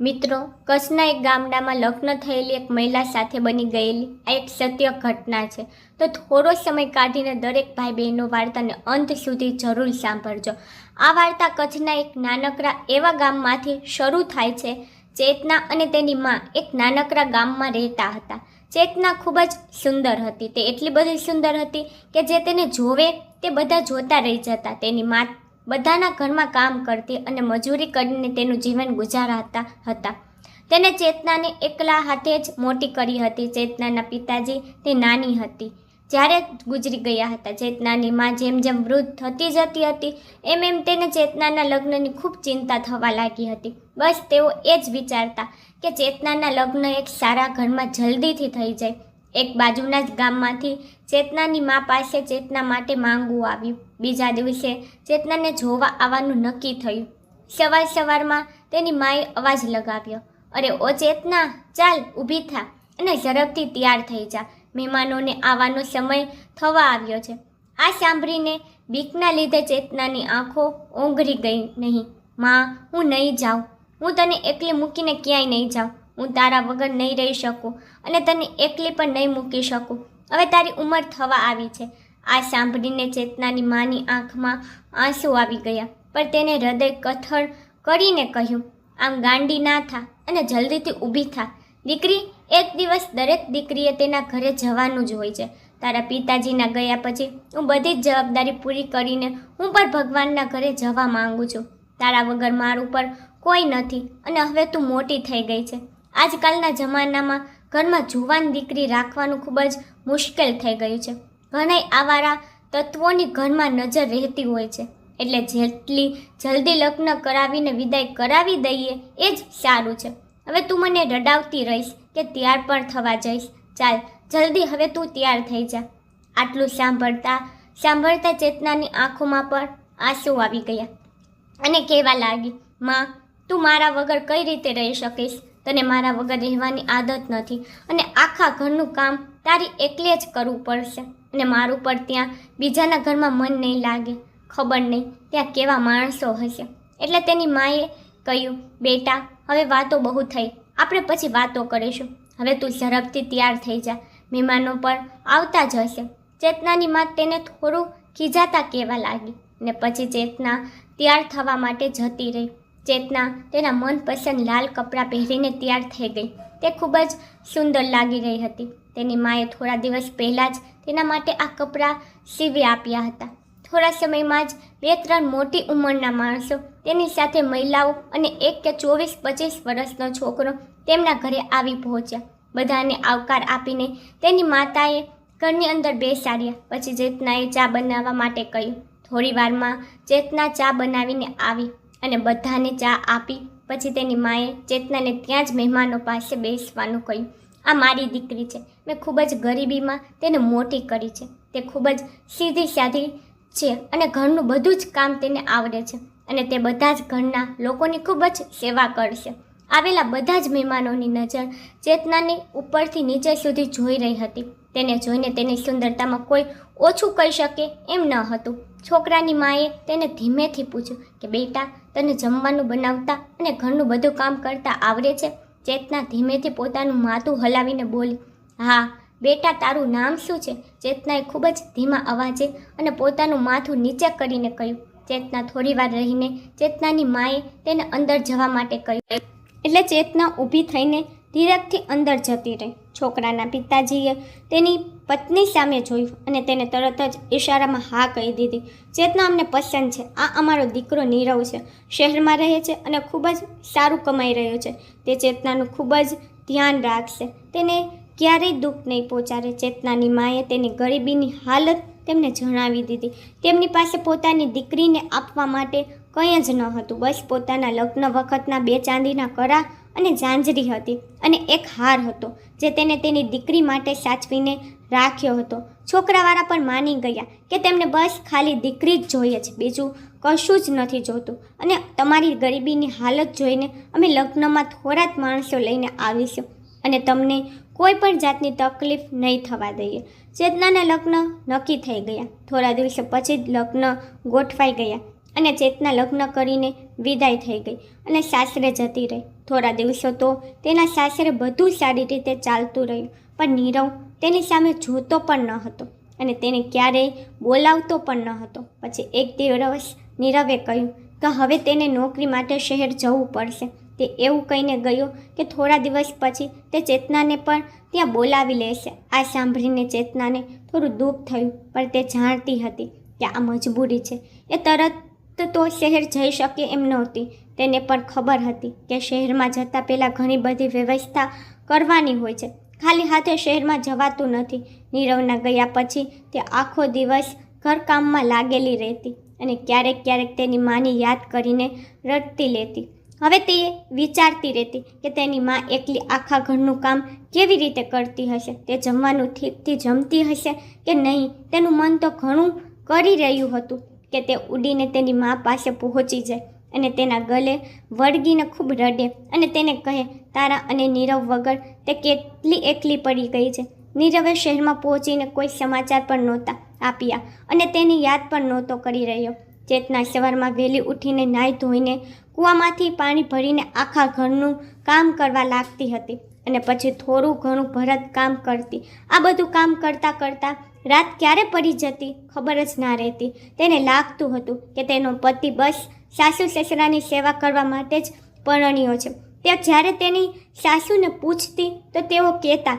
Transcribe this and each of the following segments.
મિત્રો, કચ્છના એક ગામડામાં લગ્ન થયેલી એક મહિલા સાથે બની ગયેલી આ એક સત્ય ઘટના છે. તો થોડો સમય કાઢીને દરેક ભાઈ બહેનો વાર્તાને અંત સુધી જરૂર સાંભળજો. આ વાર્તા કચ્છના એક નાનકડા એવા ગામમાંથી શરૂ થાય છે. ચેતના અને તેની માં એક નાનકડા ગામમાં રહેતા હતા. ચેતના ખૂબ જ સુંદર હતી. તે એટલી બધી સુંદર હતી કે જે તેને જોવે તે બધા જોતા રહી જતા. તેની માં બધાના ઘરમાં કામ કરતી અને મજૂરી કરીને તેનું જીવન ગુજારતા હતા. તેને ચેતનાને એકલા હાથે જ મોટી કરી હતી. ચેતનાના પિતાજી તે નાની હતી જ્યારે ગુજરી ગયા હતા. ચેતનાની માં જેમ જેમ વૃદ્ધ થતી જતી હતી એમ એમ તેને ચેતનાના લગ્નની ખૂબ ચિંતા થવા લાગી હતી. બસ તેઓ એ જ વિચારતા કે ચેતનાના લગ્ન એક સારા ઘરમાં જલ્દીથી થઈ જાય. એક બાજુના જ ગામમાંથી ચેતનાની મા પાસે ચેતના માટે માંગવું આવ્યું. બીજા દિવસે ચેતનાને જોવા આવવાનું નક્કી થયું. સવારમાં તેની માએ અવાજ લગાવ્યો, અરે ઓ ચેતના, ચાલ ઊભી થા અને ઝડપથી તૈયાર થઈ જા, મહેમાનોને આવવાનો સમય થવા આવ્યો છે. આ સાંભળીને બીકના લીધે ચેતનાની આંખો ઓંઘરી ગઈ. નહીં માં, હું નહીં જાઉં. હું તને એકલી મૂકીને ક્યાંય નહીં જાઉં. હું તારા વગર નહીં રહી શકું અને તને એકલી પણ નહીં મૂકી શકું. હવે તારી ઉંમર થવા આવી છે. આ સાંભળીને ચેતનાની માની આંખમાં આંસુ આવી ગયા, પણ તેને હૃદય કઠણ કરીને કહ્યું, આમ ગાંડી ના થા અને જલ્દીથી ઊભી થા. દીકરી, એક દિવસ દરેક દીકરીએ તેના ઘરે જવાનું જ હોય છે. તારા પિતાજીના ગયા પછી હું બધી જ જવાબદારી પૂરી કરીને હું પણ ભગવાનના ઘરે જવા માંગુ છું. તારા વગર મારું પર કોઈ નથી અને હવે તું મોટી થઈ ગઈ છે. આજકાલના જમાનામાં ઘરમાં જુવાન દીકરી રાખવાનું ખૂબ જ મુશ્કેલ થઈ ગયું છે. ઘણાય આવારા તત્વોની ઘરમાં નજર રહેતી હોય છે. એટલે જેટલી જલ્દી લગ્ન કરાવીને વિદાય કરાવી દઈએ એ જ સારું છે. હવે તું મને રડાવતી રહીશ કે તૈયાર પણ થવા જઈશ. ચાલ જલ્દી હવે તું તૈયાર થઈ જા. આટલું સાંભળતા ચેતનાની આંખોમાં પણ આંસુ આવી ગયા અને કહેવા લાગી, માં, તું મારા વગર કઈ રીતે રહી શકીશ? તને મારા વગર રહેવાની આદત નથી અને આખા ઘરનું કામ તારી એકલે જ કરવું પડશે અને મારું પર ત્યાં બીજાના ઘરમાં મન નહીં લાગે. ખબર નહીં ત્યાં કેવા માણસો હશે. એટલે તેની માએ કહ્યું, બેટા, હવે વાતો બહુ થઈ, આપણે પછી વાતો કરીશું. હવે તું ઝડપથી તૈયાર થઈ જા, મહેમાનો પણ આવતા જ હશે. ચેતનાની માં તેને થોડું ખીજાતા કહેવા લાગી અને પછી ચેતના તૈયાર થવા માટે જતી રહી. ચેતના તેના મનપસંદ લાલ કપડાં પહેરીને તૈયાર થઈ ગઈ. તે ખૂબ જ સુંદર લાગી રહી હતી. તેની માએ થોડા દિવસ પહેલાં જ તેના માટે આ કપડાં સીવી આપ્યા હતા. થોડા સમયમાં જ 2-3 મોટી ઉંમરના માણસો, તેની સાથે મહિલાઓ અને 1 કે 24-25 વર્ષનો છોકરો તેમના ઘરે આવી પહોંચ્યા. બધાને આવકાર આપીને તેની માતાએ ઘરની અંદર બેસાડ્યા. પછી ચેતનાએ ચા બનાવવા માટે કહ્યું. થોડી વારમાં ચેતના ચા બનાવીને આવી અને બધાને ચા આપી. પછી તેની માએ ચેતનાને ત્યાં જ મહેમાનો પાસે બેસવાનું કહ્યું. આ મારી દીકરી છે. મેં ખૂબ જ ગરીબીમાં તેને મોટી કરી છે. તે ખૂબ જ સીધી સાધી છે અને ઘરનું બધું જ કામ તેને આવડે છે અને તે બધા જ ઘરના લોકોની ખૂબ જ સેવા કરશે. આવેલા બધા જ મહેમાનોની નજર ચેતનાની ઉપરથી નીચે સુધી જોઈ રહી હતી. તેને જોઈને તેની સુંદરતામાં કોઈ ઓછું કહી શકે એમ ન હતું. છોકરાની માએ તેને ધીમેથી પૂછ્યું કે બેટા, તને જમવાનું બનાવતા અને ઘરનું બધું કામ કરતા આવડે છે? ચેતના ધીમેથી પોતાનું માથું હલાવીને બોલી, હા બેટા, તારું નામ શું છે? ચેતનાએ ખૂબ જ ધીમા અવાજે અને પોતાનું માથું નીચે કરીને કહ્યું. ચેતના થોડી વાર રહીને ચેતનાની માએ તેને અંદર જવા માટે કહ્યું. એટલે ચેતના ઊભી થઈને ધીરેકથી અંદર જતી રહી. છોકરાના પિતાજીએ તેની પત્ની સામે જોયું અને તેને તરત જ ઇશારામાં હા કહી દીધી. ચેતના અમને પસંદ છે. આ અમારો દીકરો નીરવ છે. શહેરમાં રહે છે અને ખૂબ જ સારું કમાઈ રહ્યો છે. તે ચેતનાનું ખૂબ જ ધ્યાન રાખશે. તેને ક્યારેય દુઃખ નહીં પહોંચાડે. ચેતનાની માએ તેની ગરીબીની હાલત તેમને જણાવી દીધી. તેમની પાસે પોતાની દીકરીને આપવા માટે કંઈ જ ન હતું. બસ પોતાના લગ્ન વખતના 2 ચાંદીના કડા અને ઝાંઝરી હતી અને એક હાર હતો જે તેને તેની દીકરી માટે સાચવીને રાખ્યો હતો. છોકરાવાળા પણ માની ગયા કે તેમને બસ ખાલી દીકરી જ જોઈએ છે, બીજું કશું જ નથી જોતું. અને તમારી ગરીબીની હાલત જોઈને અમે લગ્નમાં થોડા જ માણસો લઈને આવીશું અને તમને કોઈ પણ જાતની તકલીફ નહીં થવા દઈએ. ચેતનાના લગ્ન નક્કી થઈ ગયા. થોડા દિવસો પછી જ લગ્ન ગોઠવાઈ ગયા. અને ચેતના લગ્ન કરીને વિદાય થઈ ગઈ અને સાસરે જતી રહી. થોડા દિવસો તો તેના સાસરે બધું સારી રીતે ચાલતું રહ્યું, પણ નીરવ તેની સામે જોતો પણ ન હતો અને તેને ક્યારેય બોલાવતો પણ ન હતો. પછી એક દિવસ નીરવે કહ્યું કે હવે તેને નોકરી માટે શહેર જવું પડશે. તે એવું કહીને ગયો કે થોડા દિવસ પછી તે ચેતનાને પણ ત્યાં બોલાવી લેશે. આ સાંભળીને ચેતનાને થોડું દુઃખ થયું, પણ તે જાણતી હતી કે આ મજબૂરી છે. એ તરત તો શહેર જઈ શકે એમ નહોતી. તેને પણ ખબર હતી કે શહેરમાં જતાં પહેલાં ઘણી બધી વ્યવસ્થા કરવાની હોય છે. ખાલી હાથે શહેરમાં જવાતું નથી. નીરવના ગયા પછી તે આખો દિવસ ઘરકામમાં લાગેલી રહેતી અને ક્યારેક ક્યારેક તેની માની યાદ કરીને રડતી લેતી. હવે તે વિચારતી રહેતી કે તેની માં એકલી આખા ઘરનું કામ કેવી રીતે કરતી હશે, તે જમવાનું ઠીકથી જમતી હશે કે નહીં. તેનું મન તો ઘણું કરી રહ્યું હતું કે તે ઉડીને તેની મા પાસે પહોંચી જાય અને તેના ગલે વળગીને ખૂબ રડે અને તેને કહે તારા અને નીરવ વગર તે કેટલી એકલી પડી ગઈ છે. નીરવે શહેરમાં પહોંચીને કોઈ સમાચાર પણ નહોતા આપ્યા અને તેની યાદ પણ નહોતો કરી રહ્યો. ચેતના સવારમાં વહેલી ઉઠીને નાહી ધોઈને કૂવામાંથી પાણી ભરીને આખા ઘરનું કામ કરવા લાગતી હતી અને પછી થોડું ઘણું ભરત કામ કરતી. આ બધું કામ કરતાં કરતાં રાત ક્યારે પડી જતી ખબર જ ના રહેતી. તેને લાગતું હતું કે તેનો પતિ બસ સાસુ સસરાની સેવા કરવા માટે જ પરણ્યો છે. તે જ્યારે તેની સાસુને પૂછતી તો તેઓ કહેતા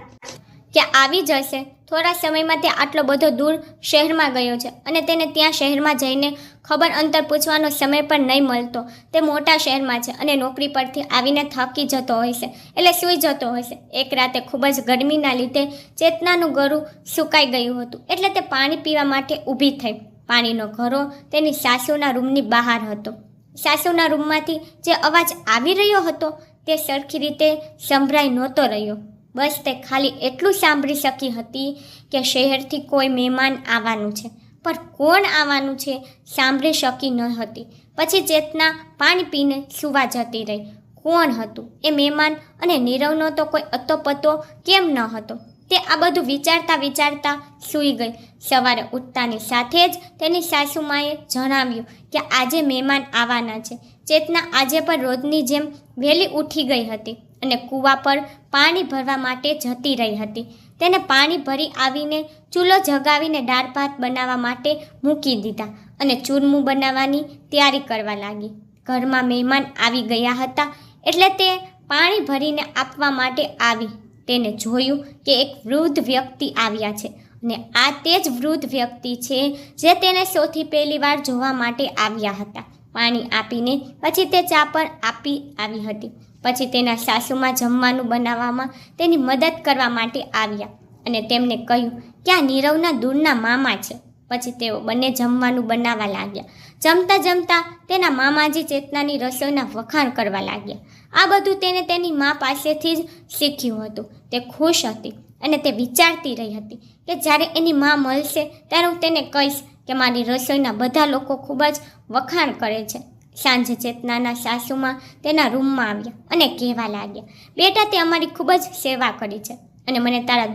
કે આવી જશે, થોડા સમયમાં તે આટલો બધો દૂર શહેરમાં ગયો છે અને તેને ત્યાં શહેરમાં જઈને ખબર અંતર પૂછવાનો સમય પણ નહીં મળતો. તે મોટા શહેરમાં છે અને નોકરી પરથી આવીને થાકી જતો હોય છે એટલે સૂઈ જતો હોય છે. એક રાતે ખૂબ જ ગરમીના લીધે ચેતનાનું ગળું સુકાઈ ગયું હતું એટલે તે પાણી પીવા માટે ઊભી થઈ. પાણીનો ઘડો તેની સાસુના રૂમની બહાર હતો. સાસુના રૂમમાંથી જે અવાજ આવી રહ્યો હતો તે સરખી રીતે સંભળાઈ નહોતો રહ્યો. બસ તે ખાલી એટલું સાંભળી શકી હતી કે શહેરથી કોઈ મહેમાન આવવાનું છે, પણ કોણ આવવાનું છે સાંભળી શકી ન હતી. પછી ચેતના પાણી પીને સૂવા જતી રહી. કોણ હતું એ મહેમાન અને નીરવનો તો કોઈ અતોપતો કેમ ન હતો? તે આ બધું વિચારતા વિચારતા સૂઈ ગઈ. સવારે ઉઠતાની સાથે જ તેની સાસુમાએ જણાવ્યું કે આજે મહેમાન આવવાના છે. ચેતના આજે પણ રોજની જેમ વહેલી ઉઠી ગઈ હતી અને કૂવા પર પાણી ભરવા માટે જતી રહી હતી. તેને પાણી ભરી આવીને ચૂલો જગાવીને દાળ ભાત બનાવવા માટે મૂકી દીધા અને ચૂરમું બનાવવાની તૈયારી કરવા લાગી. ઘરમાં મહેમાન આવી ગયા હતા એટલે તે પાણી ભરીને આપવા માટે આવી. તેને જોયું કે એક વૃદ્ધ વ્યક્તિ આવ્યા છે અને આ તે જ વૃદ્ધ વ્યક્તિ છે જે તેને સૌથી પહેલી વાર જોવા માટે આવ્યા હતા. પાણી આપીને પછી તે ચા પણ આપી આવી હતી. પછી તેના સાસુમાં જમવાનું બનાવવામાં તેની મદદ કરવા માટે આવ્યા અને તેમને કહ્યું કે આ નીરવના દૂરના મામા છે. પછી તેઓ બંને જમવાનું બનાવવા લાગ્યા. જમતા જમતા તેના મામાજી ચેતનાની રસોઈના વખાણ કરવા લાગ્યા. આ બધું તેને તેની મા પાસેથી જ શીખ્યું હતું. તે ખુશ હતી અને તે વિચારતી રહી હતી કે જ્યારે એની મા મળશે ત્યારે હું તેને કહીશ કે મારી રસોઈના બધા લોકો ખૂબ જ વખાણ કરે છે. સાંજે ચેતનાના સાસુમાં તેના રૂમમાં આવ્યા અને કહેવા લાગ્યા, બેટા તે અમારી ખૂબ જ સેવા કરી છે અને મને તારા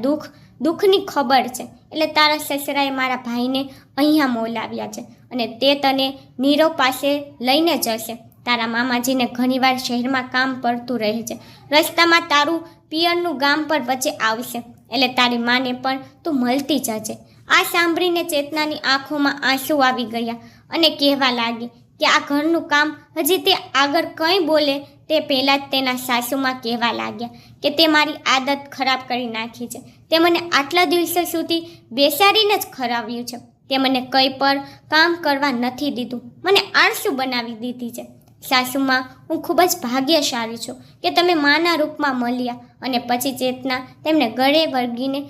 દુઃખની ખબર છે એટલે તારા સસરાએ મારા ભાઈને અહીંયા મોલાવ્યા છે અને તે તને નીરવ પાસે લઈને જશે. તારા મામાજીને ઘણીવાર શહેરમાં કામ પડતું રહે છે. રસ્તામાં તારું પિયરનું ગામ પર વચ્ચે આવશે એટલે તારી માને પણ તું મળતી જજે. આ સાંભળીને ચેતનાની આંખોમાં આંસુ આવી ગયા અને કહેવા લાગી કે આ ઘરનું કામ હજી તે આગળ કંઈ બોલે તે પહેલાં જ તેના સાસુમાં કહેવા લાગ્યા કે તે મારી આદત ખરાબ કરી નાખી છે. તે મને આટલા દિવસો સુધી બેસાડીને જ ખરાવ્યું છે. તે મને કંઈ પણ કામ કરવા નથી દીધું, મને આળસુ બનાવી દીધી છે. સાસુમાં હું ખૂબ જ ભાગ્યશાળી છું કે તમે માના રૂપમાં મળ્યા. અને પછી ચેતના તેમને ગળે વળગીને,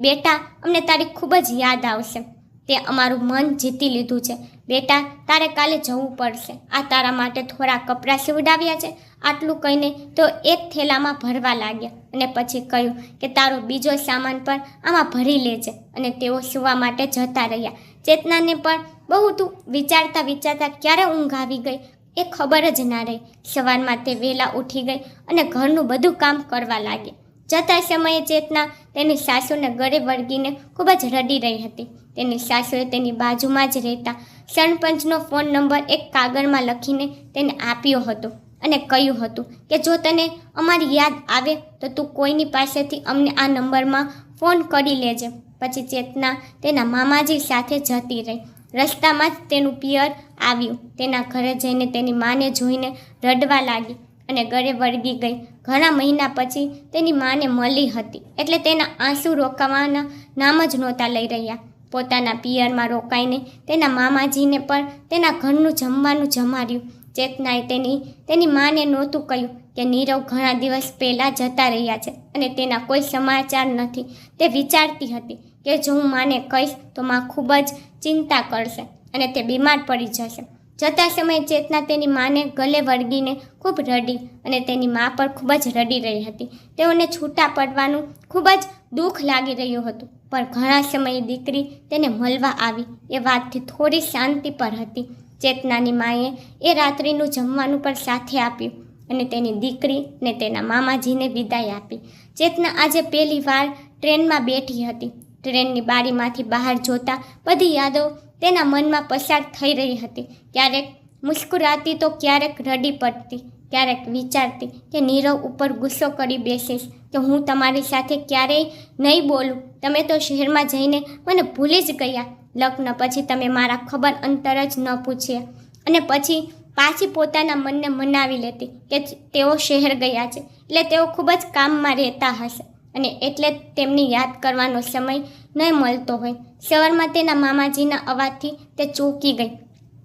બેટા અમને તારી ખૂબ જ યાદ આવશે. તે અમારું મન જીતી લીધું છે. બેટા તારે કાલે જવું પડશે. આ તારા માટે થોડા કપડાં સીવડાવ્યા છે. આટલું કહીને તો એક થેલામાં ભરવા લાગ્યા અને પછી કહ્યું કે તારો બીજો સામાન પણ આમાં ભરી લેજે. અને તેઓ સૂવા માટે જતા રહ્યા. ચેતનાને પણ બહુ વિચારતા વિચારતા ક્યારે ઊંઘ આવી ગઈ એ ખબર જ ના રહી. સવારમાં તે વહેલા ઉઠી ગઈ અને ઘરનું બધું કામ કરવા લાગી. જતા સમયે ચેતના તેની સાસુને ગળે વળગીને ખૂબ જ રડી રહી હતી. તેની સાસુએ તેની બાજુમાં જ રહેતા સરપંચનો ફોન નંબર એક કાગળમાં લખીને તેને આપ્યો હતો અને કહ્યું હતું કે જો તને અમારી યાદ આવે તો તું કોઈની પાસેથી અમને આ નંબરમાં ફોન કરી લેજે. પછી ચેતના તેના મામાજી સાથે જતી રહી. રસ્તામાં જ તેનું પિયર આવ્યું. તેના ઘરે જઈને તેની માને જોઈને રડવા લાગી અને ગળે વળગી ગઈ. ઘણા મહિના પછી તેની માને મળી હતી એટલે તેના આંસુ રોકાવાના નામ જ નહોતા લઈ રહ્યા. પોતાના પિયરમાં રોકાઈને તેના મામાજીને પણ તેના ઘરનું જમવાનું જમાડ્યું. ચેતનાએ તેની માને નહોતું કહ્યું કે નીરવ ઘણા દિવસ પહેલાં જતા રહ્યા છે અને તેના કોઈ સમાચાર નથી. તે વિચારતી હતી કે જો હું માને કહીશ તો માં ખૂબ જ ચિંતા કરશે અને તે બીમાર પડી જશે. જતા સમયે ચેતના તેની માને ગલે વળગીને ખૂબ રડી અને તેની મા પર ખૂબ જ રડી રહી હતી. તેઓને છૂટા પડવાનું ખૂબ જ દુઃખ લાગી રહ્યું હતું. પણ ઘણા સમયે દીકરી તેને મળવા આવી એ વાતથી થોડી શાંતિ પર હતી. ચેતનાની માએ એ રાત્રિનું જમવાનું પણ સાથે આપ્યું અને તેની દીકરી ને તેના મામાજીને વિદાય આપી. ચેતના આજે પહેલી વાર ટ્રેનમાં બેઠી હતી. ટ્રેનની બારીમાંથી બહાર જોતા બધી યાદો તેના મનમાં પસાર થઈ રહી હતી. ક્યારેક મુસ્કુરાતી તો ક્યારેક રડી પડતી, ક્યારેક વિચારતી કે નીરવ ઉપર ગુસ્સો કરી બેસીશ કે હું તમારી સાથે ક્યારેય નહીં બોલું. તમે તો શહેરમાં જઈને મને ભૂલી જ ગયા. લગ્ન પછી તમે મારા ખબર અંતર જ ન પૂછ્યા અને પછી પાછી પોતાના મનને મનાવી લેતી કે તેઓ શહેર ગયા છે એટલે તેઓ ખૂબ જ કામમાં રહેતા હશે અને એટલે તેમને યાદ કરવાનો સમય નહીં મળતો હોય. સવારમાં તેના મામાજીના અવાજથી તે ચોંકી ગઈ.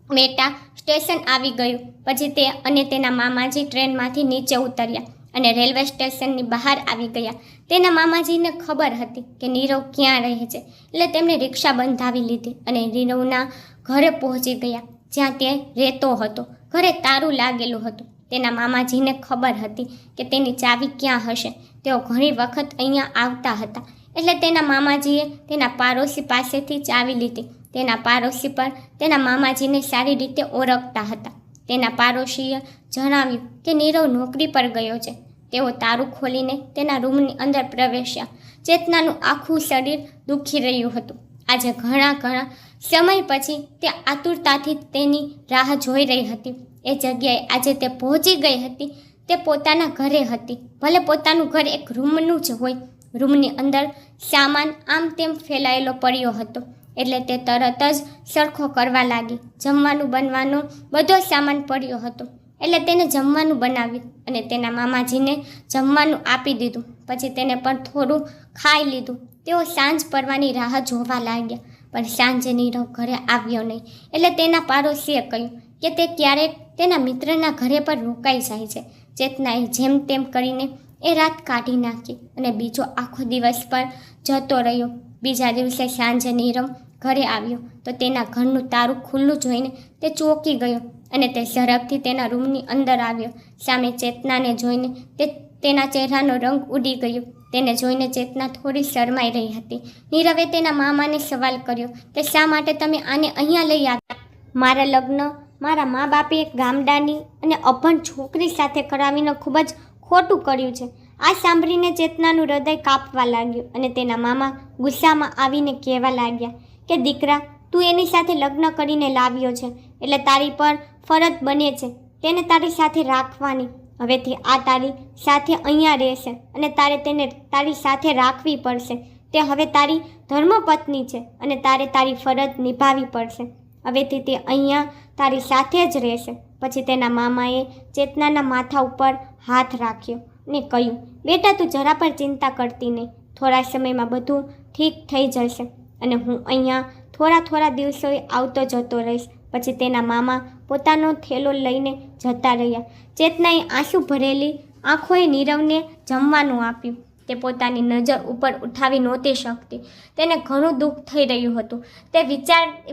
બેટા, સ્ટેશન આવી ગયું. પછી તે અને તેના મામાજી ટ્રેનમાંથી નીચે ઉતર્યા અને રેલવે સ્ટેશનની બહાર આવી ગયા. તેના મામાજીને ખબર હતી કે નીરવ ક્યાં રહે છે એટલે તેમણે રિક્ષા બંધાવી લીધી અને નીરવના ઘરે પહોંચી ગયા જ્યાં તે રહેતો હતો. ઘરે તારું લાગેલું હતું. તેના મામાજીને ખબર હતી કે તેની ચાવી ક્યાં હશે. તેઓ ઘણી વખત અહીંયા આવતા હતા એટલે તેના મામાજીએ તેના પાડોશી પાસેથી ચાવી લીધી. તેના પાડોશી પર તેના મામાજીને સારી રીતે ઓળખતા હતા. તેના પાડોશીએ જણાવ્યું કે નીરવ નોકરી પર ગયો છે. તેઓ તારું ખોલીને તેના રૂમની અંદર પ્રવેશ્યા. ચેતનાનું આખું શરીર દુખી રહ્યું હતું. આજે ઘણા સમય પછી તે આતુરતાથી તેની રાહ જોઈ રહી હતી. એ જગ્યાએ આજે તે પહોંચી ગઈ હતી. તે પોતાના ઘરે હતી. ભલે પોતાનું ઘર એક રૂમનું જ હોય. રૂમની અંદર સામાન આમ તેમ ફેલાયેલો પડ્યો હતો એટલે તે તરત જ સરખો કરવા લાગી. જમવાનું બનવાનો બધો સામાન પડ્યો હતો એટલે તેને જમવાનું બનાવ્યું અને તેના મામાજીને જમવાનું આપી દીધું. પછી તેને પણ થોડું ખાઈ લીધું. તેઓ સાંજ પડવાની રાહ જોવા લાગ્યા પણ સાંજે નીરવ ઘરે આવ્યો નહીં એટલે તેના પાડોશીએ કહ્યું કે તે ક્યારેક તેના મિત્રના ઘરે પર રોકાઈ જાય છે. ચેતનાએ જેમ તેમ કરીને એ રાત કાઢી નાખી અને બીજો આખો દિવસ પર જતો રહ્યો. બીજા દિવસે સાંજે નીરવ ઘરે આવ્યો તો તેના ઘરનું તારું ખુલ્લું જોઈને તે ચોંકી ગયો અને તે ઝડપથી તેના રૂમની અંદર આવ્યો. સામે ચેતનાને જોઈને તેના ચહેરાનો રંગ ઉડી ગયો. તેને જોઈને ચેતના થોડી શરમાઈ રહી હતી. નીરવે તેના મામાને સવાલ કર્યો કે શા માટે તમે આને અહીંયા લઈ આવ્યા? મારા લગ્ન મારા મા બાપે એક ગામડાની અને અભણ છોકરી સાથે કરાવીને ખૂબ જ ખોટું કર્યું છે. આ સાંભળીને ચેતનાનું હૃદય કાપવા લાગ્યું અને તેના મામા ગુસ્સામાં આવીને કહેવા લાગ્યા કે દીકરા, તું એની સાથે લગ્ન કરીને લાવ્યો છે એટલે તારી પર ફરજ બને છે તેને તારી સાથે રાખવાની. હવેથી આ તારી સાથે અહીંયા રહેશે અને તારે તેને તારી સાથે રાખવી પડશે. તે હવે તારી ધર્મપત્ની છે અને તારે તારી ફરજ નિભાવવી પડશે. હવેથી તે અહીંયા તારી સાથે જ રહેશે. પછી તેના મામાએ ચેતનાના માથા ઉપર હાથ રાખ્યો ને કહ્યું, બેટા, તું જરા પણ ચિંતા કરતી નહીં. થોડા સમયમાં બધું ઠીક થઈ જશે અને હું અહીંયા થોડા દિવસોએ આવતો જતો રહીશ. પછી તેના મામા પોતાનો થેલો લઈને જતા રહ્યા. ચેતનાએ આંસુ ભરેલી આંખોએ નીરવને જમવાનું આપ્યું. તે પોતાની નજર ઉપર ઉઠાવી નહોતી શકતી. તેને ઘણું દુઃખ થઈ રહ્યું હતું. તે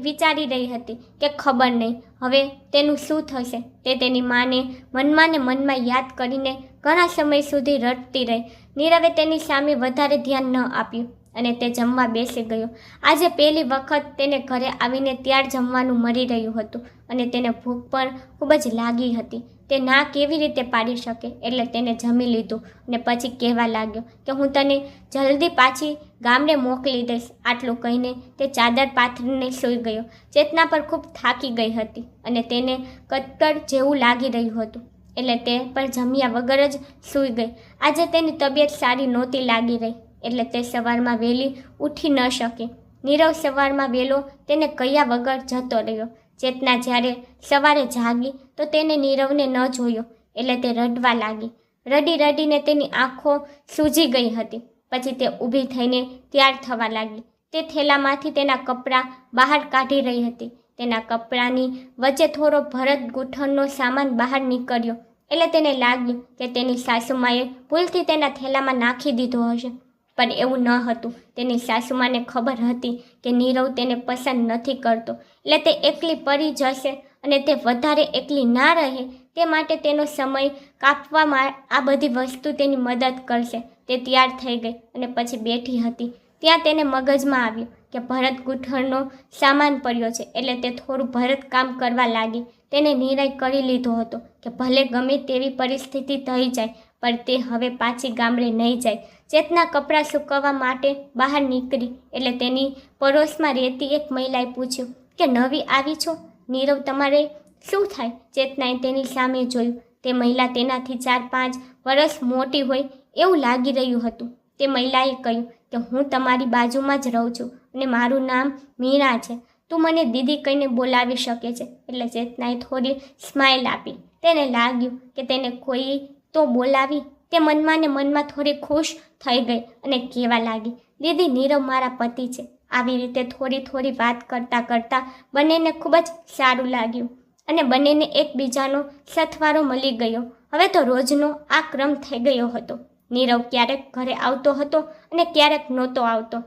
વિચારી રહી હતી કે ખબર નહીં હવે તેનું શું થશે. તે તેની માને મનમાં યાદ કરીને ઘણા સમય સુધી રડતી રહી. નીરવે તેની સામે વધારે ધ્યાન ન આપ્યું અને તે જમવા બેસી ગયો. આજે પહેલી વખત તેને ઘરે આવીને ત્યાર જમવાનું મળી રહ્યું હતું અને તેને ભૂખ પણ ખૂબ જ લાગી હતી. તે ના કેવી રીતે પાડી શકે? એટલે તેને જમી લીધું અને પછી કહેવા લાગ્યો કે હું તને જલ્દી પાછી ગામડે મોકલી દઈશ. આટલું કહીને તે ચાદર પાથરીને સૂઈ ગયો. ચેતના પર ખૂબ થાકી ગઈ હતી અને તેને કટકડ જેવું લાગી રહ્યું હતું, એટલે તે પણ જમ્યા વગર જ સૂઈ ગઈ. આજે તેની તબિયત સારી નહોતી લાગી રહી, એટલે તે સવારમાં વહેલી ઉઠી ન શકી. નીરવ સવારમાં વહેલો તેને કહ્યા વગર જતો રહ્યો. ચેતના જ્યારે સવારે જાગી તો તેને નીરવને ન જોયો, એટલે તે રડવા લાગી. રડી રડીને તેની આંખો સૂજી ગઈ હતી. પછી તે ઊભી થઈને તૈયાર થવા લાગી. તે થેલામાંથી તેના કપડાં બહાર કાઢી રહી હતી. તેના કપડાની વચ્ચે થોડો ભરત ગૂંથણનો સામાન બહાર નીકળ્યો, એટલે તેને લાગ્યું કે તેની સાસુમાએ ભૂલથી તેના થેલામાં નાખી દીધો હશે. પણ એવું ન હતું. તેની સાસુમાને ખબર હતી કે નીરવ તેને પસંદ નથી કરતો, એટલે તે એકલી પડી જશે અને તે વધારે એકલી ના રહે તે માટે તેનો સમય કાપવામાં આ બધી વસ્તુ તેની મદદ કરશે. તે તૈયાર થઈ ગઈ અને પછી બેઠી હતી. ત્યાં તેને મગજમાં આવ્યું કે ભરત ગૂંથણનો સામાન પડ્યો છે, એટલે તે થોડું ભરત કામ કરવા લાગી. તેને નિર્ણય કરી લીધો હતો કે ભલે ગમે તેવી પરિસ્થિતિ થઈ જાય, પણ તે હવે પાછી ગામડે નહીં જાય. ચેતના કપડાં સૂકવવા માટે બહાર નીકળી, એટલે તેની પડોશમાં રહેતી એક મહિલાએ પૂછ્યું કે નવી આવી છો? નીરવ તમારે શું થાય? ચેતનાએ તેની સામે જોયું. તે મહિલા તેનાથી 4-5 વર્ષ મોટી હોય એવું લાગી રહ્યું હતું. તે મહિલાએ કહ્યું કે હું તમારી બાજુમાં જ રહું છું અને મારું નામ મીણા છે. તું મને દીદી કહીને બોલાવી શકે છે. એટલે ચેતનાએ થોડી સ્માઇલ આપી. તેને લાગ્યું કે તેને કોઈ તો બોલાવી. તે મનમાં ને મનમાં થોડી ખુશ થઈ ગઈ અને કહેવા લાગી, દીદી, નીરવ મારા પતિ છે. આવી રીતે થોડી વાત કરતાં કરતાં બંનેને ખૂબ જ સારું લાગ્યું અને બંનેને એકબીજાનો સથવારો મળી ગયો. હવે તો રોજનો આ ક્રમ થઈ ગયો હતો. નીરવ ક્યારેક ઘરે આવતો હતો અને ક્યારેક નહોતો આવતો.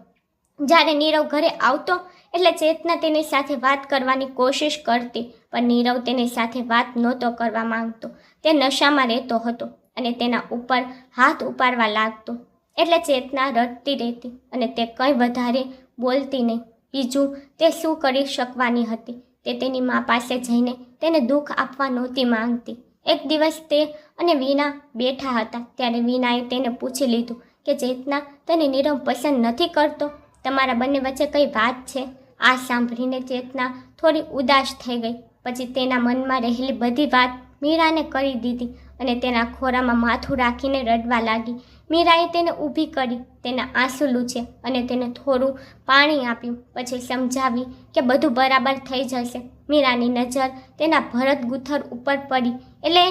જ્યારે નીરવ ઘરે આવતો એટલે ચેતના તેની સાથે વાત કરવાની કોશિશ કરતી, પણ નીરવ તેની સાથે વાત નહોતો કરવા માંગતો. તે નશામાં રહેતો હતો અને તેના ઉપર હાથ ઉપાડવા લાગતો, એટલે ચેતના રડતી રહેતી અને તે કંઈ વધારે બોલતી નહીં. બીજું તે શું કરી શકવાની હતી? તે તેની મા પાસે જઈને તેને દુઃખ આપવા નહોતી માંગતી. એક દિવસ તે અને વીણા બેઠા હતા, ત્યારે વીણાએ તેને પૂછી લીધું કે ચેતના, તને નીરવ પસંદ નથી કરતો? તમારા બંને વચ્ચે કઈ વાત છે? આ સાંભળીને ચેતના થોડી ઉદાસ થઈ ગઈ. પછી તેના મનમાં રહેલી બધી વાત મીરાને કરી દીધી અને તેના ખોરામાં માથું રાખીને રડવા લાગી. મીરાએ તેને ઊભી કરી, તેના આંસુ લૂછે અને તેને થોડું પાણી આપ્યું. પછી સમજાવી કે બધું બરાબર થઈ જશે. મીરાની નજર તેના ભરત ગૂંથણ ઉપર પડી, એટલે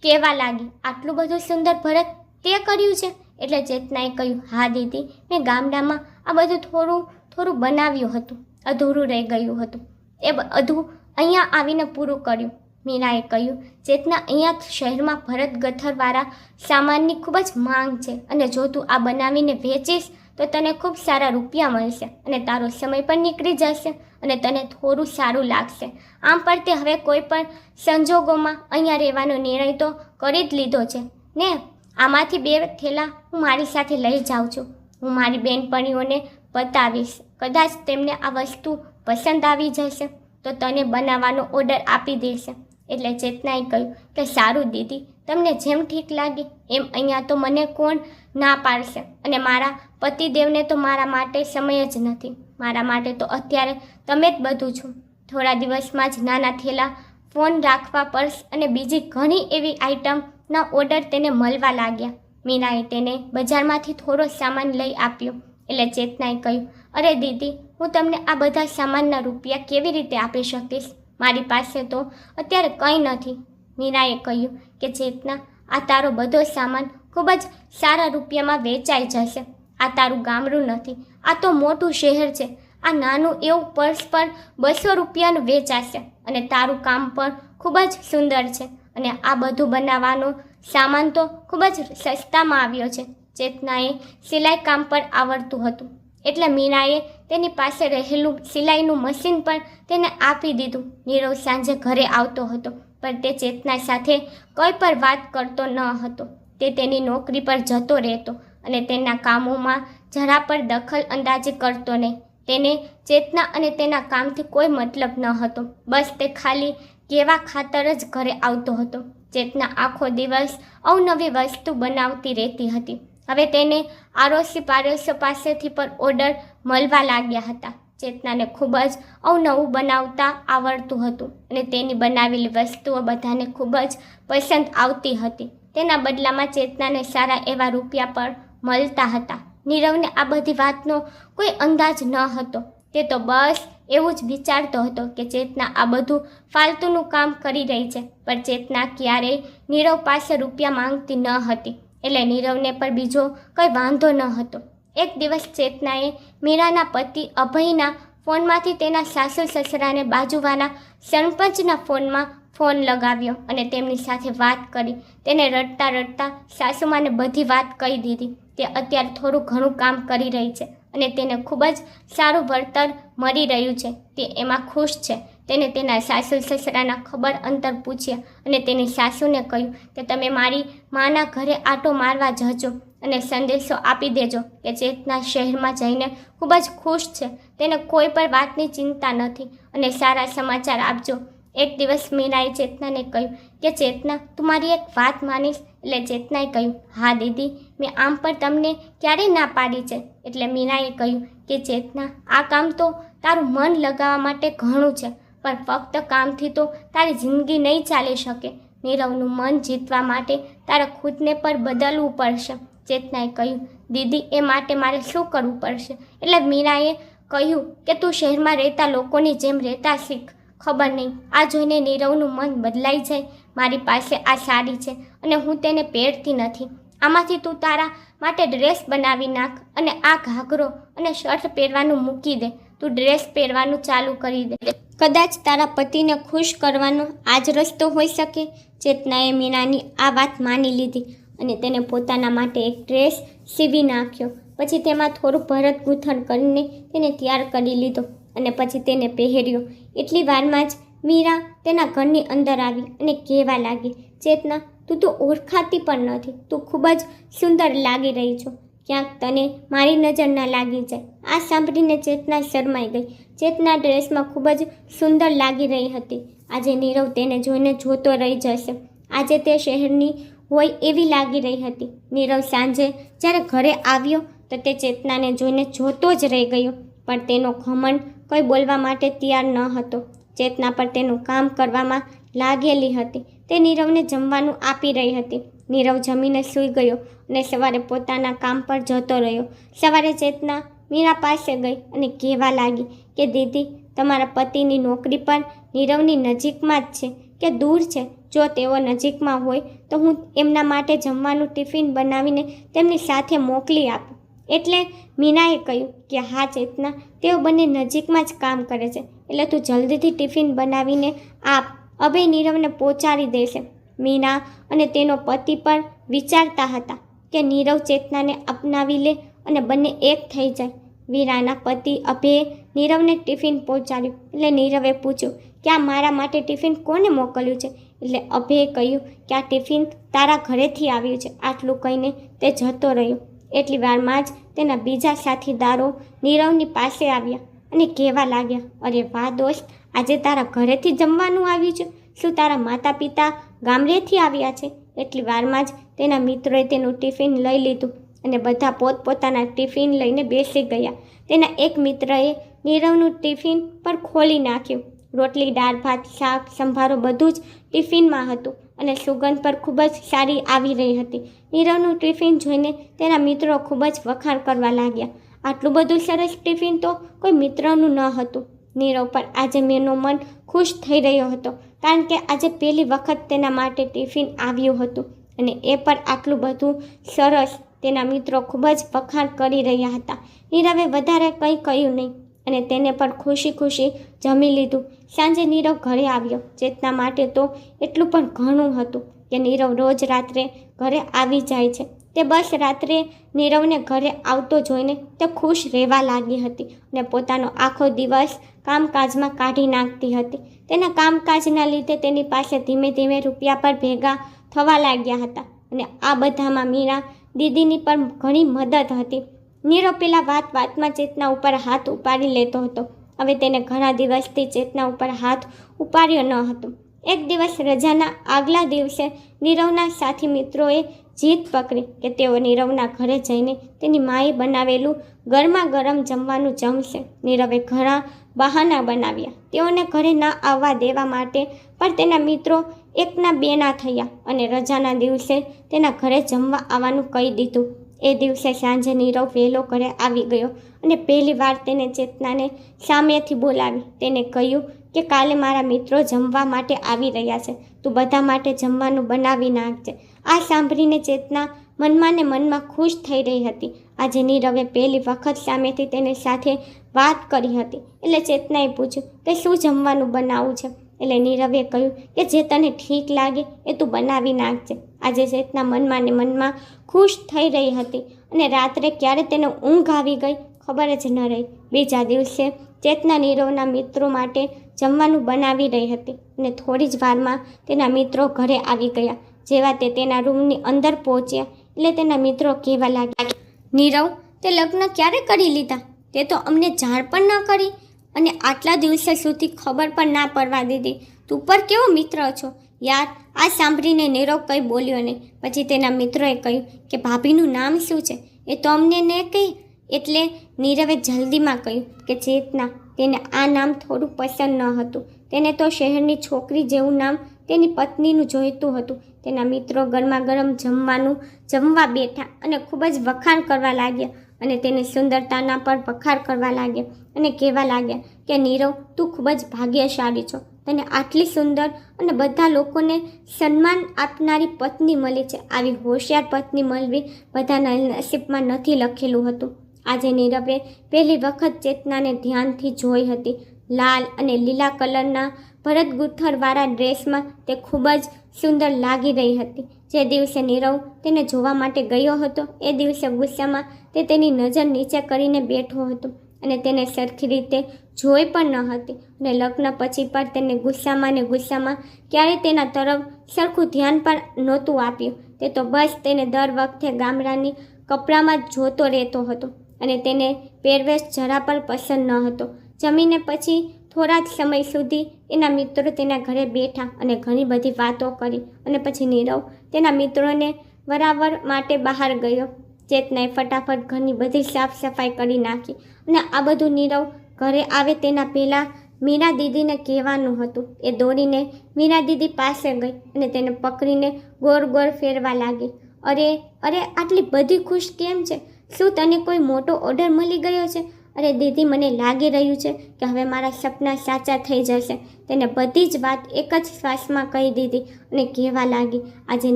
કહેવા લાગી, આટલું બધું સુંદર ભરત તે કર્યું છે? એટલે ચેતનાએ કહ્યું, હા દીદી, મેં ગામડામાં આ બધું થોડું બનાવ્યું હતું, અધૂરું રહી ગયું હતું, એ બધું અહીંયા આવીને પૂરું કર્યું. મીરાએ કહ્યું, ચેતના, અહીંયા શહેરમાં ભરત ગથરવાળા સામાનની ખૂબ જ માંગ છે અને જો તું આ બનાવીને વેચીશ તો તને ખૂબ સારા રૂપિયા મળશે અને તારો સમય પણ નીકળી જશે અને તને થોડું સારું લાગશે. આમ પણ તે હવે કોઈ પણ સંજોગોમાં અહીંયા રહેવાનો નિર્ણય તો કરી જ લીધો છે ને. આમાંથી 2 થેલા હું મારી સાથે લઈ જાઉં છું. હું મારી બહેનપણીઓને બતાવીશ. કદાચ તેમને આ વસ્તુ પસંદ આવી જશે તો તને બનાવવાનો ઓર્ડર આપી દેશે. એટલે ચેતનાએ કહ્યું કે સારું દીદી, તમને જેમ ઠીક લાગે એમ. અહીંયા તો મને કોણ ના પાડશે અને મારા પતિદેવને તો મારા માટે સમય જ નથી. મારા માટે તો અત્યારે તમે જ બધું છો. થોડા દિવસમાં જ નાના થેલા, ફોન રાખવા પર્સ અને બીજી ઘણી એવી આઇટમના ઓર્ડર તેને મળવા લાગ્યા. મીરાએ તેને બજારમાંથી થોડો સામાન લઈ આપ્યો. એટલે ચેતનાએ કહ્યું, અરે દીદી, હું તમને આ બધા સામાનના રૂપિયા કેવી રીતે આપી શકીશ? મારી પાસે તો અત્યારે કંઈ નથી. મીરાએ કહ્યું કે ચેતના, આ તારો બધો સામાન ખૂબ જ સારા રૂપિયામાં વેચાઈ જશે. આ તારું ગામડું નથી, આ તો મોટું શહેર છે. આ નાનું એવું પર્સ પણ 200 રૂપિયાનું વેચાશે અને તારું કામ પણ ખૂબ જ સુંદર છે અને આ બધું બનાવવાનો સામાન તો ખૂબ જ સસ્તામાં આવ્યો છે. ચેતનાએ સિલાઈ કામ પણ આવડતું હતું, એટલે મીરાએ તેની પાસે રહેલું સિલાઈનું મશીન પણ તેને આપી દીધું. નીરવ સાંજે ઘરે આવતો હતો, પણ તે ચેતના સાથે કોઈ પણ વાત કરતો ન હતો. તે તેની નોકરી પર જતો રહેતો અને તેના કામોમાં જરા પણ દખલ અંદાજી કરતો નહીં. તેને ચેતના અને તેના કામથી કોઈ મતલબ ન હતો. બસ તે ખાલી કહેવા ખાતર જ ઘરે આવતો હતો. ચેતના આખો દિવસ અવનવી વસ્તુ બનાવતી રહેતી હતી. હવે તેને આડોશી પાડોશીઓ પાસેથી પણ ઓર્ડર મળવા લાગ્યા હતા. ચેતનાને ખૂબ જ અવનવું બનાવતા આવડતું હતું અને તેની બનાવેલી વસ્તુઓ બધાને ખૂબ જ પસંદ આવતી હતી. તેના બદલામાં ચેતનાને સારા એવા રૂપિયા પણ મળતા હતા. નીરવને આ બધી વાતનો કોઈ અંદાજ ન હતો. તે તો બસ એવું જ વિચારતો હતો કે ચેતના આ બધું ફાલતુનું કામ કરી રહી છે, પણ ચેતના ક્યારેય નીરવ પાસે રૂપિયા માંગતી ન હતી, એટલે નીરવને પણ બીજો કંઈ વાંધો ન હતો. એક દિવસ ચેતનાએ મીરાના પતિ અભયના ફોનમાંથી તેના સાસુ સસરાને બાજુવાળા સરપંચના ફોનમાં ફોન લગાવ્યો અને તેમની સાથે વાત કરી. તેને રડતા રડતા સાસુમાને બધી વાત કહી દીધી. તે અત્યારે થોડું ઘણું કામ કરી રહી છે અને તેને ખૂબ જ સારું વળતર મળી રહ્યું છે. તે એમાં ખુશ છે. તેને તેના સાસુ સસરાના ખબર અંતર પૂછ્યા અને તેની સાસુને કહ્યું કે તમે મારી માના ઘરે આંટો મારવા જજો અને સંદેશો આપી દેજો કે ચેતના શહેરમાં જઈને ખૂબ જ ખુશ છે. તેને કોઈ પણ વાતની ચિંતા નથી અને સારા સમાચાર આપજો. એક દિવસ મીરાએ ચેતનાને કહ્યું કે ચેતના, તું મારી એક વાત માનીશ? એટલે ચેતનાએ કહ્યું, હા દીદી, મેં આમ પણ તમને ક્યારેય ના પાડી છે. એટલે મીરાએ કહ્યું કે ચેતના, આ કામ તો તારું મન લગાવવા માટે ઘણું છે, પણ ફક્ત કામથી તો તારી જિંદગી નહીં ચાલી શકે. નીરવનું મન જીતવા માટે તારે ખુદને પણ બદલવું પડશે. ચેતનાએ કહ્યું, દીદી, એ માટે મારે શું કરવું પડશે? એટલે મીરાએ કહ્યું કે તું શહેરમાં રહેતા લોકોની જેમ રહેતા શીખ. ખબર નહીં, આ જોઈને નીરવનું મન બદલાઈ જાય. મારી પાસે આ સાડી છે અને હું તેને પહેરતી નથી. આમાંથી તું તારા માટે ડ્રેસ બનાવી નાખ અને આ ઘાઘરો અને શર્ટ પહેરવાનું મૂકી દે. તું ડ્રેસ પહેરવાનું ચાલુ કરી દે. કદાચ તારા પતિને ખુશ કરવાનો આ જ રસ્તો હોઈ શકે. ચેતનાએ મીરાની આ વાત માની લીધી અને તેને પોતાના માટે એક ડ્રેસ સીવી નાખ્યો. પછી તેમાં થોડું ભરત ગૂંથણ કરીને તેને તૈયાર કરી લીધો અને પછી તેને પહેર્યો. એટલી વારમાં જ મીરા તેના ઘરની અંદર આવી અને કહેવા લાગી, ચેતના, તું તો ઓળખાતી પણ નથી. તું ખૂબ જ સુંદર લાગી રહી છો. ક્યાંક તને મારી નજર ન લાગી જાય. આ સાંભળીને ચેતના શરમાઈ ગઈ. ચેતના ડ્રેસમાં ખૂબ જ સુંદર લાગી રહી હતી. આજે નીરવ તેને જોઈને જોતો રહી જશે. આજે તે શહેરની હોય એવી લાગી રહી હતી. નીરવ સાંજે જ્યારે ઘરે આવ્યો તો તે ચેતનાને જોઈને જોતો જ રહી ગયો, પણ તેનો ઘમંડ કંઈ બોલવા માટે તૈયાર ન હતો. ચેતના પર તેનું કામ કરવામાં લાગેલી હતી. તે નીરવને જમવાનું આપી રહી હતી. નીરવ જમીને સૂઈ ગયો અને સવારે પોતાના કામ પર જતો રહ્યો. સવારે ચેતના મીરા પાસે ગઈ અને કહેવા લાગી કે દીદી, તમારા પતિની નોકરી પર નીરવની નજીકમાં જ છે કે દૂર છે? જો તેઓ નજીકમાં હોય તો હું એમના માટે જમવાનું ટિફિન બનાવીને તેમની સાથે મોકલી આપું. એટલે મીનાએ કહ્યું કે હા ચેતના, તેઓ બંને નજીકમાં જ કામ કરે છે, એટલે તું જલ્દીથી ટિફિન બનાવીને આપ. અભય નીરવને પહોંચાડી દેશે. મીના અને તેનો પતિ પણ વિચારતા હતા કે નીરવ ચેતનાને અપનાવી લે અને બંને એક થઈ જાય. વીરાના પતિ અભયે નીરવને ટિફિન પહોંચાડ્યું. એટલે નીરવે પૂછ્યું કે આ મારા માટે ટિફિન કોને મોકલ્યું છે? એટલે અભયે કહ્યું કે આ ટિફિન તારા ઘરેથી આવ્યું છે. આટલું કહીને તે જતો રહ્યો. એટલી વારમાં જ તેના બીજા સાથીદારો નીરવની પાસે આવ્યા અને કહેવા લાગ્યા, અરે વાહ દોસ્ત, આજે તારા ઘરેથી જમવાનું આવ્યું છે. શું તારા માતા પિતા ગામડેથી આવ્યા છે? એટલી વારમાં જ તેના મિત્રોએ તેનું ટિફિન લઈ લીધું અને બધા પોતપોતાના ટિફિન લઈને બેસી ગયા. તેના એક મિત્રએ નીરવનું ટિફિન પર ખોલી નાખ્યું. રોટલી, દાળ, ભાત, શાક, સંભારો બધું જ ટિફિનમાં હતું અને સુગંધ પર ખૂબ જ સારી આવી રહી હતી. નીરવનું ટિફિન જોઈને તેના મિત્રો ખૂબ જ વખાણ કરવા લાગ્યા. આટલું બધું સરસ ટિફિન તો કોઈ મિત્રનું ન હતું. નીરવ પર આજે મેનો મન ખુશ થઈ રહ્યો હતો, કારણ કે આજે પહેલી વખત તેના માટે ટિફિન આવ્યું હતું અને એ પર આટલું બધું સરસ. તેના મિત્રો ખૂબ જ વખાણ કરી રહ્યા હતા. નીરવે વધારે કંઈ કહ્યું નહીં અને તેને પણ ખુશી ખુશી જમી લીધું. સાંજે નીરવ ઘરે આવ્યો. ચેતના માટે તો એટલું પણ ઘણું હતું કે નીરવ રોજ રાત્રે ઘરે આવી જાય છે. તે બસ રાત્રે નીરવને ઘરે આવતો જોઈને તે ખુશ રહેવા લાગી હતી અને પોતાનો આખો દિવસ કામકાજમાં કાઢી નાખતી હતી. તેના કામકાજના લીધે તેની પાસે ધીમે ધીમે રૂપિયા પર ભેગા થવા લાગ્યા હતા અને આ બધામાં મીરા દીદીની પણ ઘણી મદદ હતી. નીરવ પેલા વાતમાં ચેતના ઉપર હાથ ઉપાડી લેતો હતો. હવે તેને ઘણા દિવસથી ચેતના ઉપર હાથ ઉપાડ્યો ન હતો. એક દિવસ રજાના આગલા દિવસે નીરવના સાથી મિત્રોએ જીદ પકડી કે તેઓ નીરવના ઘરે જઈને તેની માએ બનાવેલું ગરમા ગરમ જમવાનું જમશે. નીરવે ઘણા બહાના બનાવ્યા તેઓને ઘરે ના આવવા દેવા માટે, પણ તેના મિત્રો એકના બેના થયા અને રજાના દિવસે તેના ઘરે જમવા આવવાનું કહી દીધું. એ દિવસે સાંજે નીરવ વહેલો ઘરે આવી ગયો અને પહેલી વાર તેને ચેતનાને સામેથી બોલાવી. તેને કહ્યું કે કાલે મારા મિત્રો જમવા માટે આવી રહ્યા છે, તું બધા માટે જમવાનું બનાવી નાખજે. આ સાંભળીને ચેતના મનમાં ને મનમાં ખુશ થઈ રહી હતી. આજે નીરવે પહેલી વખત સામેથી તેની સાથે વાત કરી હતી. એટલે ચેતનાએ પૂછ્યું કે શું જમવાનું બનાવવું છે. એટલે નીરવે કહ્યું કે જે તને ઠીક લાગે એ તું બનાવી નાખજે. આજે ચેતના મનમાં ને મનમાં ખુશ થઈ રહી હતી અને રાત્રે ક્યારે તેને ઊંઘ આવી ગઈ ખબર જ ન રહી. બીજા દિવસે ચેતના નીરવના મિત્રો માટે જમવાનું બનાવી રહી હતી અને થોડી જ વારમાં તેના મિત્રો ઘરે આવી ગયા. જેવા તે તેના રૂમની અંદર પહોંચ્યા એટલે તેના મિત્રો કહેવા લાગ્યા, નીરવ, તે લગ્ન ક્યારે કરી લીધા? તે તો અમને જાણ પણ ન કરી અને આટલા દિવસો સુધી ખબર પણ ના પડવા દીધી. તું પર કેવો મિત્ર છો યાર. આ સાંભળીને નીરવ કંઈ બોલ્યો નહીં. પછી તેના મિત્રોએ કહ્યું કે ભાભીનું નામ શું છે એ તો અમને ન કહી. એટલે નીરવે જલ્દીમાં કહ્યું કે ચેતના. તેને આ નામ થોડું પસંદ ન હતું. તેને તો શહેરની છોકરી જેવું નામ તેની પત્નીનું જોઈતું હતું. તેના મિત્રો ગરમા ગરમ જમવાનું જમવા બેઠા અને ખૂબ જ વખાણ કરવા લાગ્યા અને તેની સુંદરતાના પર વખાણ કરવા લાગ્યા અને કહેવા લાગ્યા કે નીરવ, તું ખૂબ જ ભાગ્યશાળી છો. તને આટલી સુંદર અને બધા લોકોને સન્માન આપનારી પત્ની મળી છે. આવી હોશિયાર પત્ની મળવી બધાના નસીબમાં નથી લખેલું હતું. આજે નીરવે પહેલી વખત ચેતનાને ધ્યાનથી જોઈ હતી. લાલ અને લીલા કલરના ભરત ગૂંથણવાળા ડ્રેસમાં તે ખૂબ જ સુંદર લાગી રહી હતી. જે દિવસે નીરવ તેને જોવા માટે ગયો હતો એ દિવસે ગુસ્સામાં તે તેની નજર નીચે કરીને બેઠો હતો અને તેને સરખી રીતે જોઈ પણ ન હતી. અને લગ્ન પછી પણ તેને ગુસ્સામાં ને ગુસ્સામાં ક્યારેય તેના તરફ સરખું ધ્યાન પણ નહોતું આપ્યું. તે તો બસ તેને દર વખતે ગામડાની કપડામાં જ જોતો રહેતો હતો અને તેને પહેરવેશ જરા પણ પસંદ ન હતો. જમીને પછી થોડા જ સમય સુધી એના મિત્રો તેના ઘરે બેઠા અને ઘણી બધી વાતો કરી અને પછી નીરવ તેના મિત્રોને વરાવર માટે બહાર ગયો. ચેતનાએ ફટાફટ ઘરની બધી સાફ સફાઈ કરી નાખી અને આ બધું નીરવ ઘરે આવે તેના પહેલાં મીરા દીદીને કહેવાનું હતું. એ દોડીને મીરા દીદી પાસે ગઈ અને તેને પકડીને ગોળ ગોળ ફેરવા લાગી. અરે અરે, આટલી બધી ખુશ કેમ છે? શું તને કોઈ મોટો ઓર્ડર મળી ગયો છે? અરે દીદી, મને લાગી રહ્યું છે કે હવે મારા સપના સાચા થઈ જશે. તેને બધી જ વાત એક જ શ્વાસમાં કહી દીધી અને કહેવા લાગી. આજે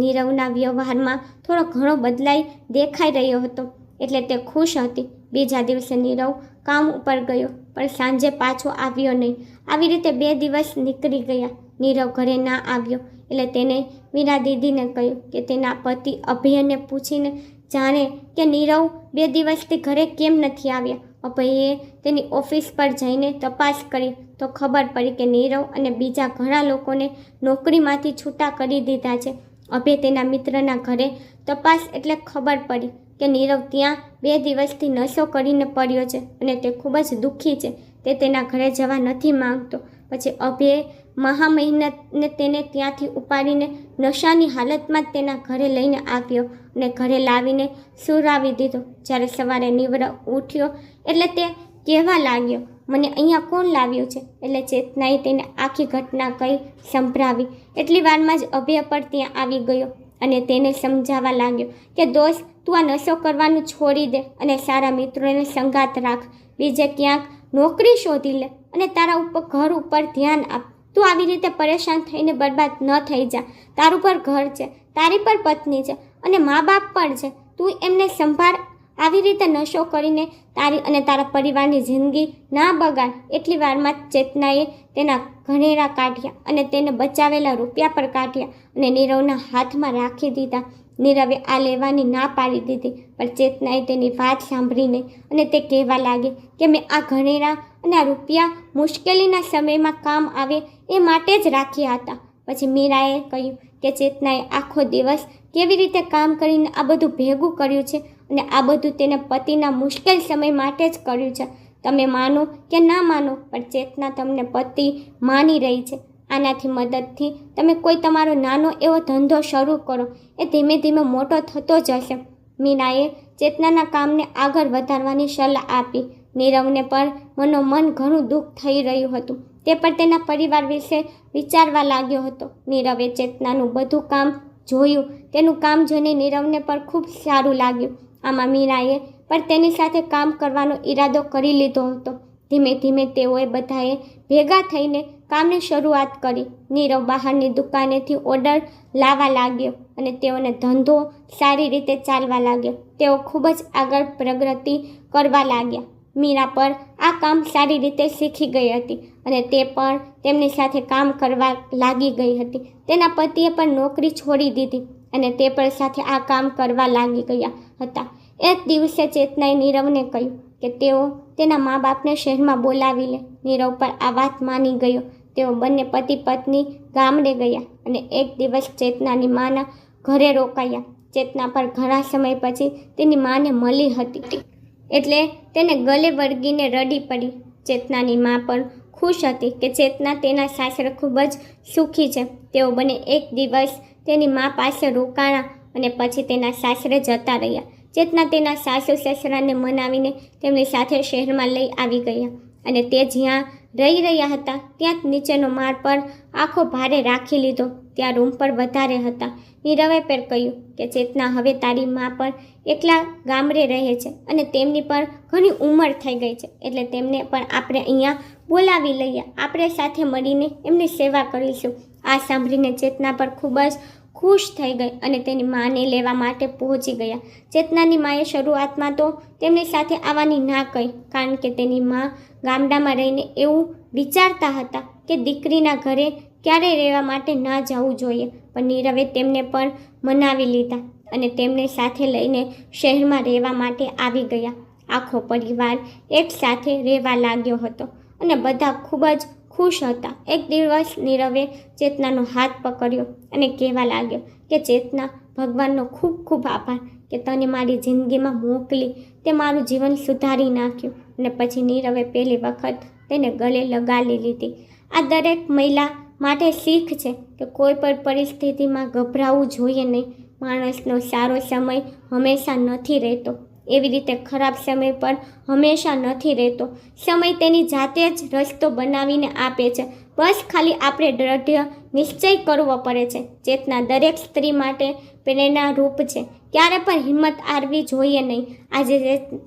નીરવના વ્યવહારમાં થોડો ઘણો બદલાઈ દેખાઈ રહ્યો હતો એટલે તે ખુશ હતી. બીજા દિવસે નીરવ કામ ઉપર ગયો પણ સાંજે પાછો આવ્યો નહીં. આવી રીતે 2 દિવસ નીકળી ગયા. નીરવ ઘરે ના આવ્યો એટલે તેને મીરા દીદીને કહ્યું કે તેના પતિ અભયને પૂછીને જાણે કે નીરવ 2 દિવસથી ઘરે કેમ નથી આવ્યા. અભયે તેની ઓફિસ પર જઈને તપાસ કરી તો ખબર પડી કે નીરવ અને બીજા ઘણા લોકોને નોકરીમાંથી છૂટા કરી દીધા છે. અભય તેના મિત્રના ઘરે તપાસ એટલે ખબર પડી કે નીરવ ત્યાં 2 દિવસથી નશો કરીને પડ્યો છે અને તે ખૂબ જ દુઃખી છે. તે તેના ઘરે જવા નથી માંગતો. પછી અભયે મહા મહેનતને તેને ત્યાંથી ઉપાડીને નશાની હાલતમાં જ તેના ઘરે લઈને આવ્યો અને ઘરે લાવીને સુરાવી દીધો. જ્યારે સવારે નીરવ ઉઠ્યો એટલે તે કહેવા લાગ્યો, મને અહીંયા કોણ લાવ્યું છે? એટલે ચેતનાએ તેને આખી ઘટના કહી સંભળાવી. એટલી વારમાં જ અભય પર ત્યાં આવી ગયો અને તેને સમજાવવા લાગ્યો કે દોસ્ત, તું આ નશો કરવાનું છોડી દે અને સારા મિત્રોને સંગાત રાખ. બીજે ક્યાંક નોકરી શોધી લે અને તારા ઉપર ઘર ઉપર ધ્યાન આપ. તું આવી રીતે પરેશાન થઈને બરબાદ ન થઈ જા. તારું પર ઘર છે, તારી પર પત્ની છે અને મા બાપ પણ છે. તું એમને સંભાળ. આવી રીતે નશો કરીને તારી અને તારા પરિવારની જિંદગી ના બગાડ. એટલી વારમાં ચેતનાએ તેના ઘરેણા કાઢ્યા અને તેને બચાવેલા રૂપિયા પર કાઢ્યા અને નીરવના હાથમાં રાખી દીધા. નીરવે આ લેવાની ના પાડી દીધી પણ ચેતનાએ તેની વાત સાંભળી નહીં અને તે કહેવા લાગી કે મેં આ ઘરેણા અને આ રૂપિયા મુશ્કેલીના સમયમાં કામ આવે એ માટે જ રાખ્યા હતા. પછી મીરાએ કહ્યું કે ચેતનાએ આખો દિવસ કેવી રીતે કામ કરીને આ બધું ભેગું કર્યું છે અને આ બધું તેને પતિના મુશ્કેલ સમય માટે જ કર્યું છે. તમે માનો કે ના માનો પણ ચેતના તમને પતિ માની રહી છે આનાથી મદદથી તમે કોઈ તમારો નાનો એવો ધંધો શરૂ કરો, એ ધીમે ધીમે મોટો થતો જશે. મીનાએ ચેતનાના કામને આગળ વધારવાની સલાહ આપી. નીરવને પણ મનોમન ઘણું દુઃખ થઈ રહ્યું હતું. તે પણ તેના પરિવાર વિશે વિચારવા લાગ્યો હતો. નીરવે ચેતનાનું બધું કામ જોયું. તેનું કામ જોઈને નીરવને પણ ખૂબ સારું લાગ્યું. આમાં મીનાએ પણ તેની સાથે કામ કરવાનો ઈરાદો કરી લીધો હતો. ધીમે ધીમે તેઓએ બધાએ ભેગા થઈને કામની શરૂઆત કરી. નીરવ બહારની દુકાનેથી ઓર્ડર લાવવા લાગ્યો અને તેઓને ધંધો સારી રીતે ચાલવા લાગ્યો. તેઓ ખૂબ જ આગળ પ્રગતિ કરવા લાગ્યા. મીરા પર આ કામ સારી રીતે શીખી ગઈ હતી અને તે પણ તેમની સાથે કામ કરવા લાગી ગઈ હતી. તેના પતિએ પણ નોકરી છોડી દીધી અને તે પણ સાથે આ કામ કરવા લાગી ગયા હતા. એક દિવસે ચેતનાએ નીરવને કહ્યું કે તેઓ તેના મા બાપને શહેરમાં બોલાવી લે. નીરવ પર આ વાત માની ગયો. તેઓ બંને પતિ પત્ની ગામડે ગયા અને એક દિવસ ચેતનાની માના ઘરે રોકાયા. ચેતના પર ઘણા સમય પછી તેની માને મળી હતી એટલે તેને ગલે વળગીને રડી પડી. ચેતનાની મા પણ ખુશ હતી કે ચેતના તેના સાસરે ખૂબ જ સુખી છે. તેઓ બંને એક દિવસ તેની મા પાસે રોકાણા અને પછી તેના સાસરે જતા રહ્યા. ચેતના તેના સાસુ સસરાને મનાવીને તેમની સાથે શહેરમાં લઈ આવી ગયા અને તે જ્યાં રહી રહ્યા હતા ત્યાં જ નીચેનો માળ પર આખો ભારે રાખી લીધો. ત્યાં રૂમ પર વધારે હતા. નીરવે પર કહ્યું કે ચેતના, હવે તારી મા પણ એકલા ગામડે રહે છે અને તેમની પણ ઘણી ઉંમર થઈ ગઈ છે, એટલે તેમને પણ આપણે અહીંયા બોલાવી લઈએ. આપણે સાથે મળીને એમની સેવા કરીશું. આ સાંભળીને ચેતના પર ખૂબ જ ખુશ થઈ ગઈ અને તેની માને લેવા માટે પહોંચી ગયા. ચેતનાની માએ શરૂઆતમાં તો તેમની સાથે આવવાની ના કહી, કારણ કે તેની મા ગામડામાં રહીને એવું વિચારતા હતા કે દીકરીના ઘરે ક્યારેય રહેવા માટે ના જવું જોઈએ. પણ નીરવે તેમને પણ મનાવી લીધા અને તેમને સાથે લઈને શહેરમાં રહેવા માટે આવી ગયા. આખો પરિવાર એક સાથે રહેવા લાગ્યો હતો અને બધા ખૂબ જ ખુશ હતા. એક દિવસ નીરવે ચેતનાનો હાથ પકડ્યો અને કહેવા લાગ્યો કે ચેતના, ભગવાનનો ખૂબ ખૂબ આભાર કે તને મારી જિંદગીમાં મોકલી. તે મારું જીવન સુધારી નાખ્યું. અને પછી નીરવે પહેલી વખત તેને ગળે લગાડી લીધી. આ દરેક મહિલા માટે શીખ છે કે કોઈ પણ પરિસ્થિતિમાં ગભરાવું જોઈએ નહીં. માણસનો સારો સમય હંમેશા નથી રહેતો, એવી રીતે ખરાબ સમય પણ હંમેશા નથી રહેતો. સમય તેની જાતે જ રસ્તો બનાવીને આપે છે. બસ ખાલી આપણે દ્રઢ નિશ્ચય કરવો પડે છે. ચેતના દરેક સ્ત્રી માટે પ્રેરણારૂપ છે. ક્યારે પણ હિંમત હારવી જોઈએ નહીં. આજે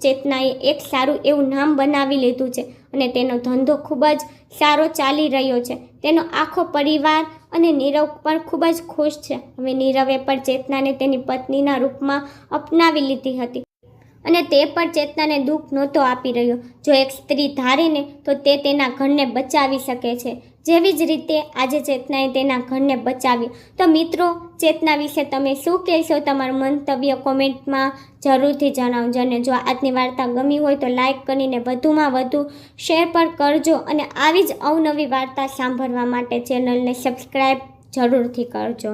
ચેતનાએ એક સારું એવું નામ બનાવી લીધું છે અને તેનો ધંધો ખૂબ જ સારો ચાલી રહ્યો છે. તેનો આખો પરિવાર અને નીરવ પણ ખૂબ જ ખુશ છે. હવે નીરવે પણ ચેતનાને તેની પત્નીના રૂપમાં અપનાવી લીધી હતી અને તે પણ ચેતનાને દુઃખ નહોતો આપી રહ્યો. જો એક સ્ત્રી ધારીને તો તે તેના ઘરને બચાવી શકે છે, જેવી જ રીતે આજે ચેતનાએ તેના ઘરને બચાવ્યું. તો મિત્રો, ચેતના વિશે તમે શું કહેશો? તમારું મંતવ્ય કોમેન્ટમાં જરૂરથી જણાવજો. અને જો આજની વાર્તા ગમી હોય તો લાઈક કરીને વધુમાં વધુ શેર પણ કરજો અને આવી જ અવનવી વાર્તા સાંભળવા માટે ચેનલને સબસ્ક્રાઈબ જરૂરથી કરજો.